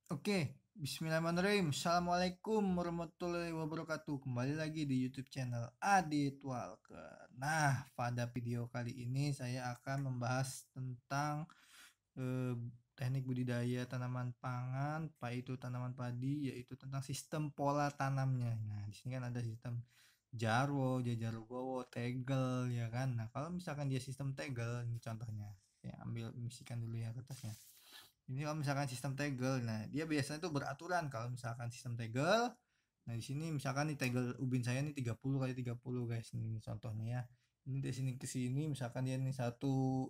Oke, bismillahirrahmanirrahim. Assalamualaikum warahmatullahi wabarakatuh. Kembali lagi di YouTube channel Adit Walker. Nah, pada video kali ini saya akan membahas tentang eh, teknik budidaya tanaman pangan, yaitu tanaman padi, yaitu tentang sistem pola tanamnya. Nah, di sini kan ada sistem jarwo, jajarwowo, tegel, ya kan. Nah, kalau misalkan dia sistem tegel, ini contohnya. Saya ambil misikan dulu ya kertasnya. Ini kalau misalkan sistem tegel, nah dia biasanya tuh beraturan kalau misalkan sistem tegel. Nah di sini misalkan nih tegel ubin saya nih 30 kali 30 guys, ini contohnya ya. Ini dari sini ke sini misalkan dia nih satu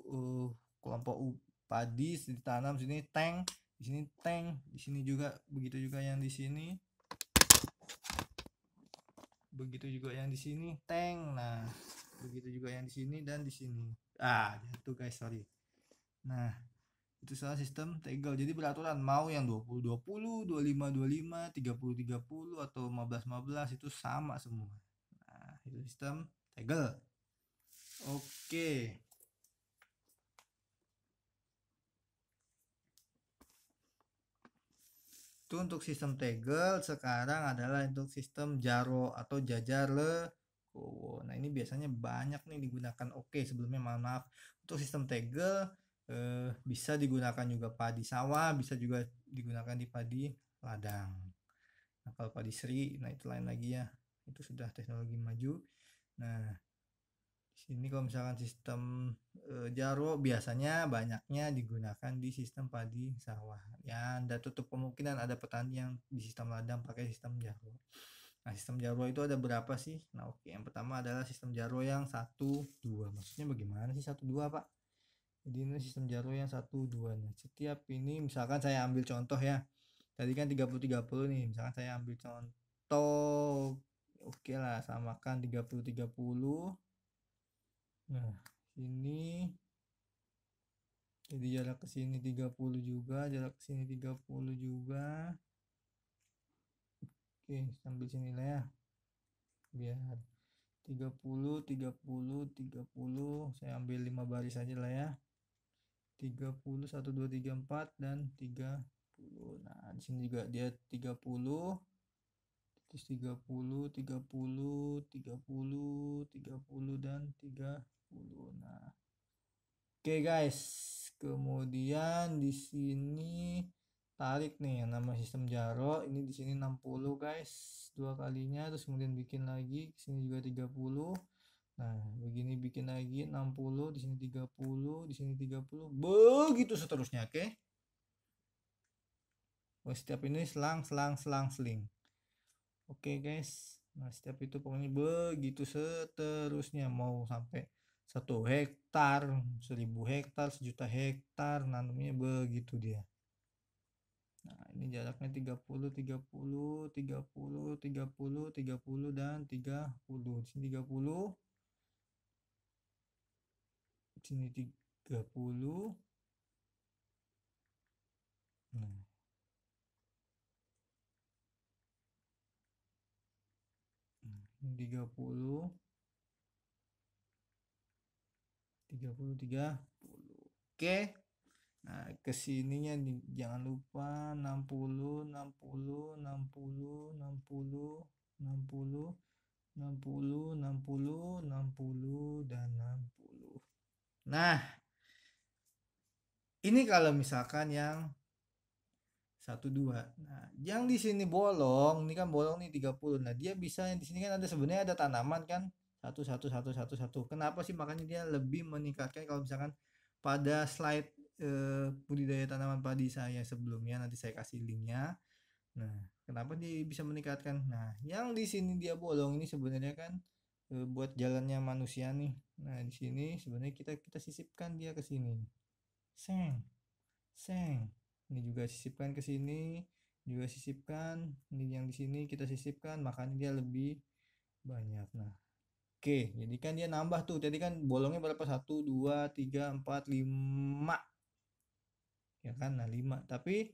kelompok padi ditanam sini tank, di sini tank, di sini juga begitu juga yang di sini, begitu juga yang di sini tank. Nah begitu juga yang di sini dan di sini. Jatuh guys, sorry. Nah, itu salah sistem tegel. Jadi beraturan mau yang 20-20, 25-25, 30-30 atau 15-15 itu sama semua. Nah, itu sistem tegel. Oke. Itu untuk sistem tegel. Sekarang adalah untuk sistem jaro atau jajar legowo. Nah, ini biasanya banyak nih digunakan. Oke, sebelumnya mohon maaf. Untuk sistem tegel bisa digunakan juga padi sawah, bisa juga digunakan di padi ladang. Nah, kalau padi seri, nah itu lain lagi ya. Itu sudah teknologi maju. Nah, di sini kalau misalkan sistem jaro biasanya banyaknya digunakan di sistem padi sawah. Ya, Anda tutup kemungkinan ada petani yang di sistem ladang pakai sistem jaro. Nah, sistem jaro itu ada berapa sih? Nah, oke. Yang pertama adalah sistem jaro yang 1, 2. Maksudnya bagaimana sih 1, 2, Pak? Jadi ini sistem jaro yang 1, 2. Nah, setiap ini misalkan saya ambil contoh ya. Tadi kan 30-30 nih. Misalkan saya ambil contoh. Oke lah, samakan 30-30. Nah, ini jadi jarak ke sini 30 juga, jarak ke sini 30 juga. Oke, sambil sini lah ya. Biar 30, 30, 30. Saya ambil 5 baris aja lah ya. 30, 1, 2, 3, 4 dan 30. Nah, di sini juga dia 30. Terus 30, 30, 30, 30 dan 30. Nah, oke guys. Kemudian di sini tarik nih yang nama sistem jaro. Ini di sini 60 guys. Dua kalinya terus kemudian bikin lagi di sini juga 30. Nah, begini bikin lagi 60, di sini 30, di sini 30. Begitu seterusnya, oke? Setiap ini selang selang selang seling. Oke guys, nah setiap itu pokoknya begitu seterusnya mau sampai 1 hektar, 1000 hektar, 1 juta hektar, nanamnya begitu dia. Nah ini jaraknya 30, 30, 30, 30, 30 dan 30. Di sini 30, di sini 30. Nah, ini 30, 30, 30. Oke. Nah, kesininya nih, jangan lupa 60, 60, 60, 60, 60, 60, 60, 60, dan 60. Nah, ini kalau misalkan yang 1, 2. Nah, yang di sini bolong, ini kan bolong nih 30. Nah, dia bisa yang di sini kan ada sebenarnya ada tanaman kan. Satu, satu, satu, satu, satu. Kenapa sih makanya dia lebih meningkatkan kalau misalkan pada slide budidaya tanaman padi saya sebelumnya nanti saya kasih linknya. Nah, kenapa dia bisa meningkatkan? Nah, yang di sini dia bolong ini sebenarnya kan buat jalannya manusia nih. Nah, di sini sebenarnya kita sisipkan dia ke sini. Seng, seng. Ini juga sisipkan ke sini, juga sisipkan. Ini yang di sini kita sisipkan, makanya dia lebih banyak. Nah, oke, jadi kan dia nambah tuh. Tadi kan bolongnya berapa? 1, 2, 3, 4, 5. Ya kan? Nah, 5. Tapi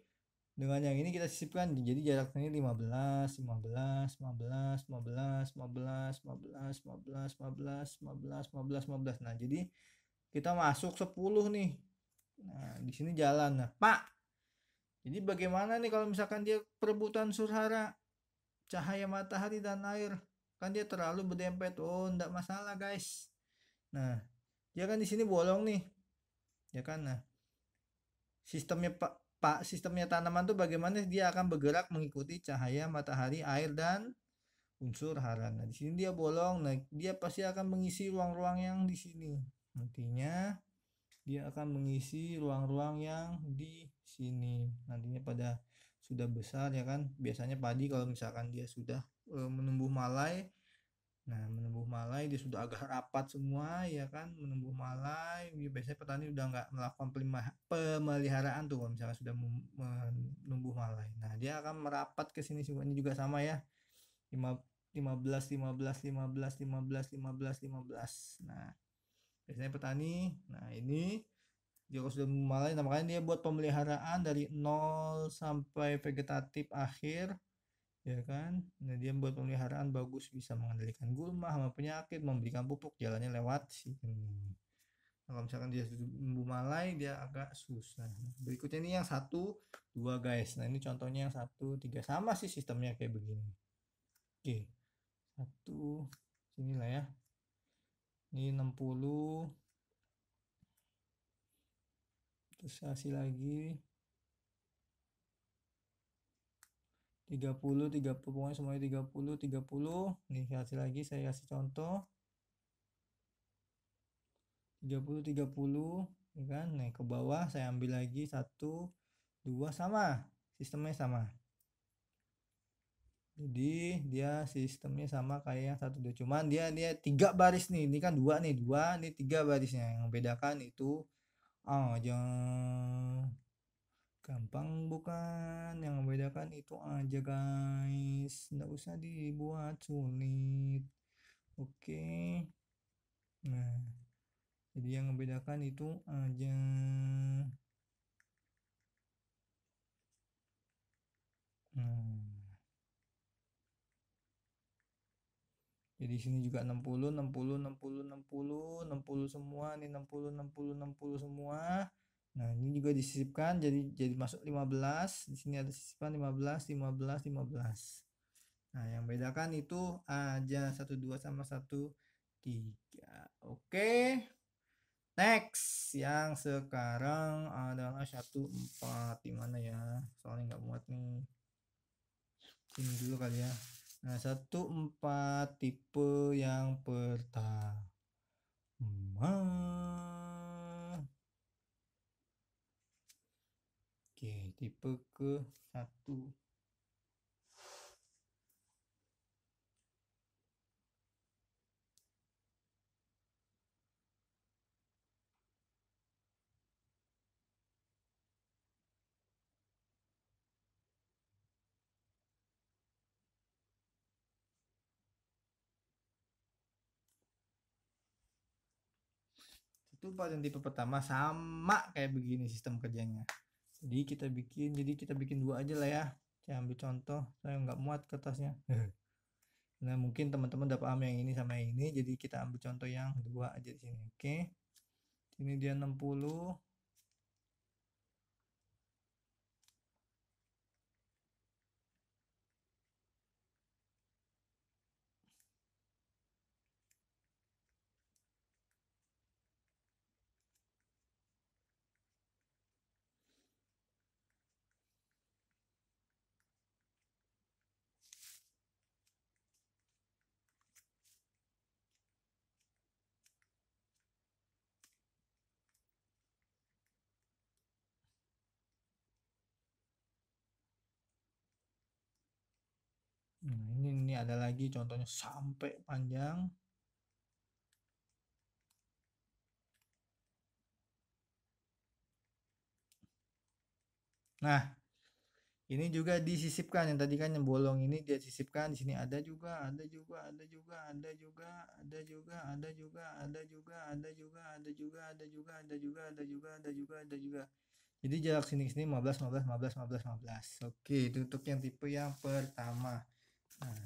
dengan yang ini kita sisipkan jadi jaraknya 15, 15, 15, 15, 15, 15, 15, 15, 15, 15, 15. Nah, jadi kita masuk 10 nih. Nah, di sini jalan. Nah, Pak, Jadi bagaimana nih kalau misalkan dia perebutan unsur hara, cahaya matahari dan air, kan dia terlalu berdempet. Oh, enggak masalah, guys. Nah, dia kan di sini bolong nih, ya kan? Nah, sistemnya sistemnya tanaman tuh bagaimana dia akan bergerak mengikuti cahaya matahari, air dan unsur hara. Nah, di sini dia bolong. Nah, dia pasti akan mengisi ruang-ruang yang di sini. Nantinya dia akan mengisi ruang-ruang yang di sini. Nantinya pada sudah besar ya kan. Biasanya padi kalau misalkan dia sudah menumbuh malai. Nah, menumbuh malai dia sudah agak rapat semua ya kan, menumbuh malai. Biasanya petani udah nggak melakukan pemeliharaan tuh kalau misalkan sudah menumbuh malai. Nah, dia akan merapat ke sini semua. Ini juga sama ya. 15 15 15 15 15 15. Nah, biasanya petani, nah ini dia kalau sudah mulai, nah makanya dia buat pemeliharaan dari nol sampai vegetatif akhir, ya kan. Nah, dia buat pemeliharaan bagus, bisa mengendalikan gulma, hama penyakit, memberikan pupuk, jalannya lewat sini. Nah, kalau misalkan dia sudah mulai, dia agak susah. Nah, berikutnya ini yang 1 2 guys. Nah, ini contohnya yang 1 3, sama sih sistemnya kayak begini. Oke, 1 sinilah ya. Ini 60, terus kasih lagi 30 30, pokoknya semuanya 30 30. Nih kasih lagi, saya kasih contoh 30 30, ya kan. Nih ke bawah saya ambil lagi 1 2, sama sistemnya sama. Jadi dia sistemnya sama kayak yang 1 2, cuman dia 3 baris nih. Ini kan 2 nih, 2 nih 3 barisnya. Yang membedakan itu aja. Gampang bukan? Yang membedakan itu aja guys. Nggak usah dibuat sulit. Oke. Nah, jadi yang membedakan itu aja. Nah, jadi sini juga 60 60 60 60 60 semua nih, 60 60 60 semua. Nah, ini juga disisipkan jadi masuk 15. Di sini ada sisipan 15 15 15. Nah, yang bedakan itu aja 1 2 sama 1 3. Oke. Next, yang sekarang adalah 1 4. Di mana ya? Soalnya nggak muat nih. Ini dulu kali ya. Nah, 1 4 tipe yang pertama. Oke, tipe ke 1. Itu yang tipe pertama sama kayak begini sistem kerjanya. Jadi kita bikin 2 aja lah ya. Saya ambil contoh, saya nggak muat kertasnya. Nah, mungkin teman-teman udah paham yang ini sama yang ini, jadi kita ambil contoh yang 2 aja di sini. Oke. Ini dia 60. Nah, ini ada lagi contohnya sampai panjang. Nah, ini juga disisipkan, yang tadi kan yang bolong ini dia sisipkan. Di sini ada juga, ada juga, ada juga, ada juga, ada juga, ada juga, ada juga, ada juga, ada juga, ada juga, ada juga, ada juga, ada juga, ada juga. Jadi jarak sini ke sini 15 15 15 15 15. Oke, itu untuk yang tipe yang pertama. Nah,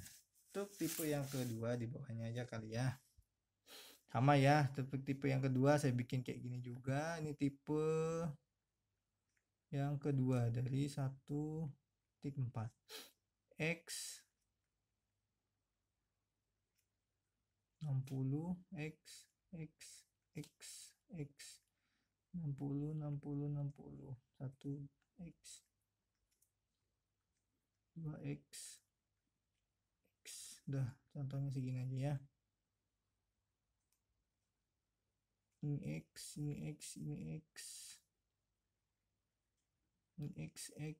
untuk tipe yang kedua di bawahnya aja kali ya. Sama ya, tipe yang kedua saya bikin kayak gini juga. Ini tipe yang kedua dari 1,4 X 60 X X X X 60 60 60 1 X 2 X X. Udah, contohnya segini aja ya. Ini X, ini X, ini X, ini X X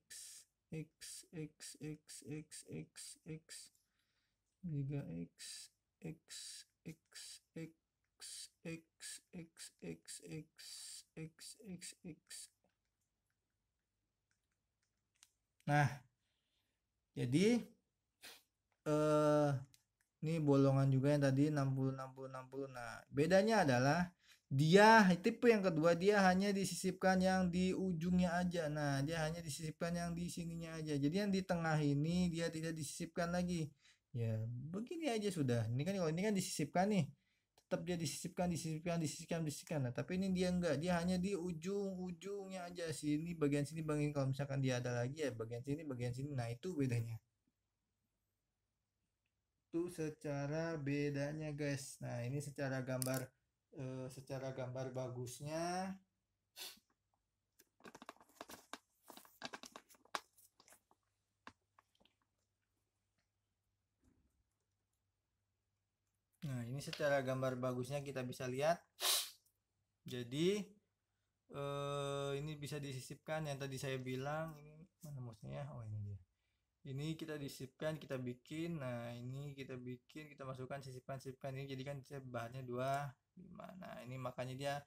X X X X X X juga X X X X X X X X X X X. Nah, jadi ini bolongan juga yang tadi 60 60 60. Nah, bedanya adalah dia tipe yang kedua dia hanya disisipkan yang di ujungnya aja. Nah, dia hanya disisipkan yang di sininya aja. Jadi yang di tengah ini dia tidak disisipkan lagi. Ya, begini aja sudah. Ini kan kalau ini kan disisipkan nih. Tetap dia disisipkan, disisipkan, disisipkan, disisipkan. Nah, tapi ini dia enggak. Dia hanya di ujung-ujungnya aja. Sini bagian sini bagian kalau misalkan dia ada lagi ya bagian sini bagian sini. Nah, itu bedanya. Itu secara bedanya guys. Nah ini secara gambar bagusnya. Nah ini secara gambar bagusnya kita bisa lihat. Jadi ini bisa disisipkan yang tadi saya bilang. Ini mana mouse-nya? Oh ini dia. Ini kita disisipkan, kita bikin. Nah ini kita bikin, kita masukkan sisipkan ini. Jadi kan bahannya 25. Nah ini makanya dia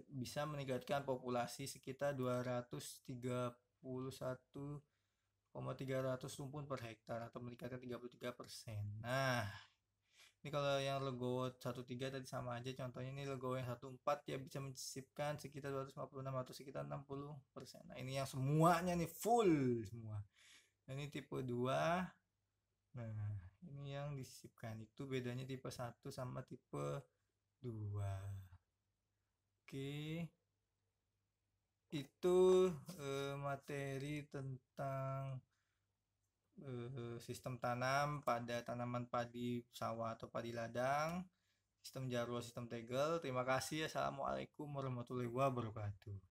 bisa meningkatkan populasi sekitar 231,300 rumpun per hektar atau meningkatkan 33%. Nah ini kalau yang legowo 13 tadi sama aja, contohnya ini legowo yang 14 ya bisa menyisipkan sekitar 256 atau sekitar 60%. Nah ini yang semuanya nih full semua. Nah, ini tipe 2. Nah ini yang disisipkan, itu bedanya tipe 1 sama tipe 2. Oke, itu materi tentang sistem tanam pada tanaman padi sawah atau padi ladang, sistem jarwo, sistem tegel. Terima kasih. Assalamualaikum warahmatullahi wabarakatuh.